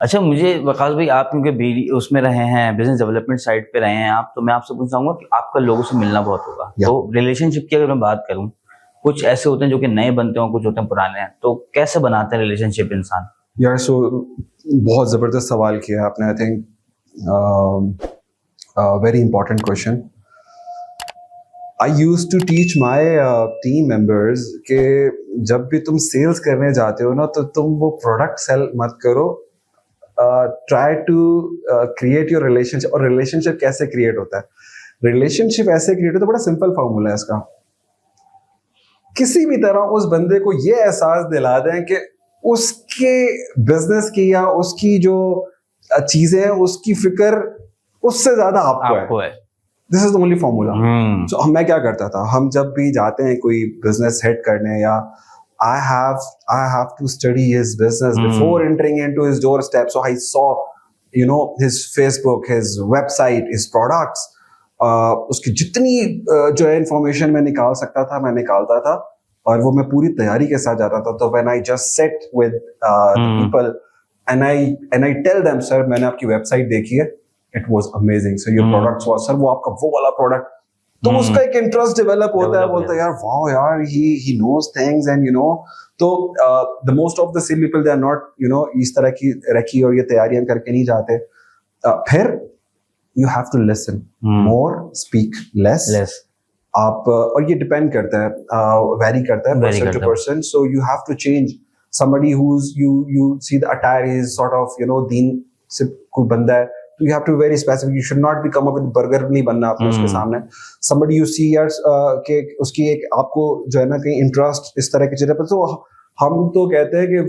अच्छा, मुझे वकास भाई, आप क्योंकि उसमें रहे हैं, बिजनेस डेवलपमेंट साइड पे रहे हैं आप, तो मैं आपसे पूछना चाहूंगा कि आपका लोगों से मिलना बहुत होगा। तो रिलेशनशिप की अगर मैं बात करूं, कुछ ऐसे होते हैं जो कि नए बनते हो, कुछ होते हैं पुराने हैं, तो कैसे बनाते हैं रिलेशनशिप इंसान? यार बहुत जबरदस्त सवाल किया आपने। I think very important question. I use to teach my team members कि जब भी तुम सेल्स करने जाते हो ना, तो तुम वो प्रोडक्ट सेल मत करो, try to create your relationship. और रिलेशनशिप कैसे क्रिएट होता है? रिलेशनशिप ऐसे क्रिएट होता है, बड़ा सिंपल फॉर्मूला है इसका। किसी भी तरह उस बंदे को ये एहसास दिला दें कि उसके बिजनेस की या उसकी जो चीजें हैं उसकी फिक्र उससे ज्यादा आपको है। This is the only formula. So मैं क्या करता था, हम जब भी जाते हैं कोई बिजनेस हेड करने, या I have to study his business before entering into his doorstep. So I saw, his Facebook, his website, his products. उसकी जितनी जो है इंफॉर्मेशन मैं निकाल सकता था मैं निकालता था, और वो मैं पूरी तैयारी के साथ जाता था। तो when I just sit with the people and I tell them, sir, मैंने आपकी वेबसाइट देखी है, it was amazing. So your products was, sir, वो आपका वो वाला प्रोडक्ट। तो उसका एक इंटरेस्ट डेवलप होता है, बोलता है यार वाओ यार, he knows things and तो the most of the sale people, they are not इस तरह की रखी और ये तैयारियां करके नहीं जाते। फिर you have to listen more, speak less. आप और ये डिपेंड करता है, वेरी करता है person to person. So you have to change somebody who's you see the attire is sort of दीन से कोई बंदा है, तो you have to be very specific. You should not be come up with burger नहीं बनना आपने उसके सामने। Somebody you see यार कि उसकी एक आपको जो है ना कहीं इंटरेस्ट इस तरह की चीजें पर, तो हम तो कहते हैं कि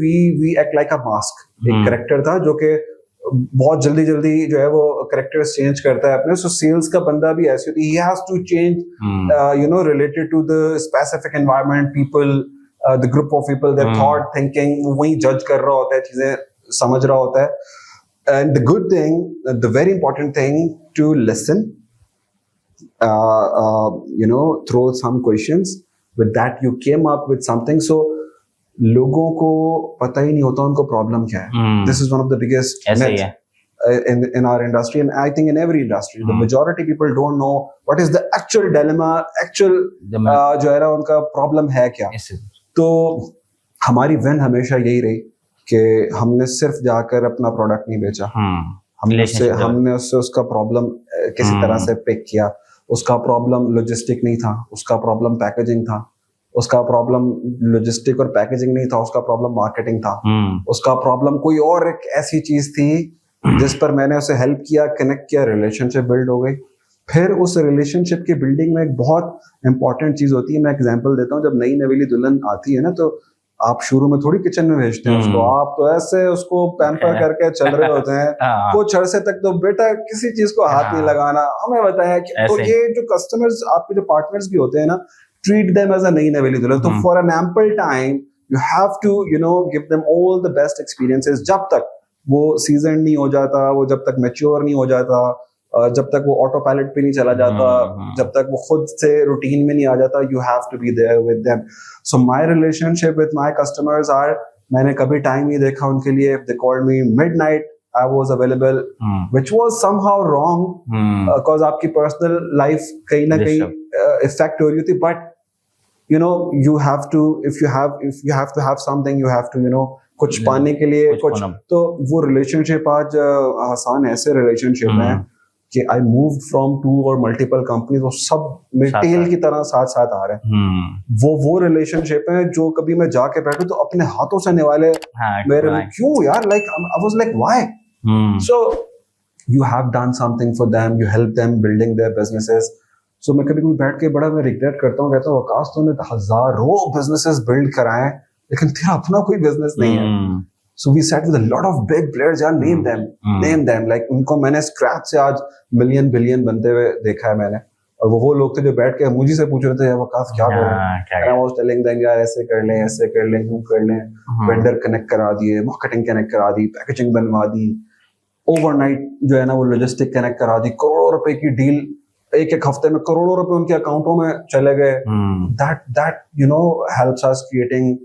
we act like a mask। एक करेक्टर था जो कि बहुत जल्दी जो है वो करेक्टर चेंज करता है अपने। सो सेल्स का बंदा भी ऐसे होती है, he has to change related to the specific environment, people, the group of people, their thought, thinking, वो वही जज कर रहा होता है, चीजें समझ रहा होता है। And the good thing, the very important thing, to listen, throw some questions. With that, you came up with something. So, लोगों को पता ही नहीं होता उनको प्रॉब्लम क्या है। This is one of the biggest myths in our industry, and I think in every industry, the majority people don't know what is the actual dilemma, जो है ना उनका प्रॉब्लम है क्या। तो हमारी विन हमेशा यही रही कि हमने सिर्फ जाकर अपना प्रोडक्ट नहीं बेचा, हमने उससे उसका प्रॉब्लम किसी तरह से पिक किया। उसका प्रॉब्लम लॉजिस्टिक नहीं था, उसका प्रॉब्लम पैकेजिंग था, उसका प्रॉब्लम लॉजिस्टिक और पैकेजिंग नहीं था, उसका प्रॉब्लम मार्केटिंग था, उसका प्रॉब्लम कोई और एक ऐसी चीज थी जिस पर मैंने उसे हेल्प किया, कनेक्ट किया, रिलेशनशिप बिल्ड हो गई। फिर उस रिलेशनशिप की बिल्डिंग में एक बहुत इंपॉर्टेंट चीज होती है। मैं एग्जांपल देता हूँ, जब नई नवेली दुल्हन आती है ना, तो आप शुरू में थोड़ी किचन में भेजते हैं उसको, आप तो ऐसे उसको पैम्पर करके चल रहे होते हैं। कुछ अरसे तक तो बेटा किसी चीज को हाथ नहीं लगाना, हमें बताया कि तो ये जो कस्टमर्स, आपके जो पार्टनर्स भी होते हैं ना, ट्रीट देम एज अ नई नवेली दुल्हन। तो for an ample time you have to give them all the best experiences, जब तक वो सीजन नहीं हो जाता, वो जब तक मैच्योर नहीं हो जाता, जब तक वो ऑटो पायलट पे नहीं चला जाता, जब तक वो खुद से रूटीन में नहीं आ जाता, you have to be there with them. So my relationship with my customers are, मैंने कभी टाइम नहीं देखा उनके लिए। If they called me midnight, I was available, which was somehow wrong, because आपकी पर्सनल लाइफ कहीं ना कहीं इफेक्ट हो रही थी। But you have to, if you have to have something, you have to कुछ पाने के लिए कुछ। तो वो रिलेशनशिप आज आसान ऐसे रिलेशनशिप है कि आई मूव फ्रॉम 2 और मल्टीपल कंपनीज, वो सब टेल की तरह साथ साथ आ रहे हैं। वो रिलेशनशिप है जो कभी मैं जाके बैठूं तो अपने हाथों से निवाले मेरे में, क्यों यार, like I was like why. So you have done something for them, you help them building their businesses. So मैं कभी बैठ के बड़ा मैं रिग्रेट करता हूँ, कहता हूँ आकाश तूने हजारों बिजनेसेस बिल्ड कराए लेकिन तेरा अपना कोई बिजनेस नहीं है। So we sat with a lot of big players, यार, name them, like उनको मैंने स्क्रैच से आज मिलियन बिलियन बनते हुए देखा है मैंने। और वो लोग थे जो बैठ के मुझे से पूछ रहे थे, वकास क्या करें, I was telling them यार ऐसे कर लें, यूं कर लें, वेंडर कनेक्ट करा दिए, मार्केटिंग कनेक्ट करा दी, पैकेजिंग बनवा दी, ओवरनाइट जो है ना वो लॉजिस्टिक कनेक्ट करा दी, करोड़ों रुपए की डील, एक हफ्ते में करोड़ों रुपए उनके अकाउंटों में चले गए। That helps us creating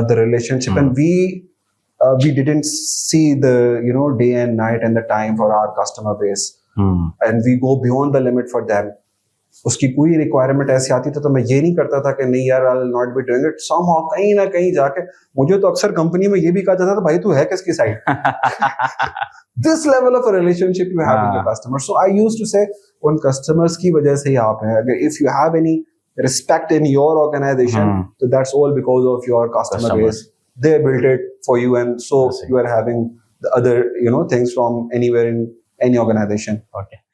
the relationship, and we we didn't see the day and night and the time for our customer base, and we go beyond the limit for them. उसकी कोई रिक्वायरमेंट ऐसी आती थी तो मैं ये नहीं करता था कि नहीं यार I will not be doing it, somehow कहीं ना कहीं जाके मुझे तो अक्सर कंपनी में ये भी कहा जाता था भाई तू है किसकी side. This level of a relationship you have with your customer. So I used to say उन customers की वजह से ही आप हैं. अगर if you have any respect in your organization, so that's all because of your customer base. They built it for you, and so you are having the other things from anywhere in any organization. Okay.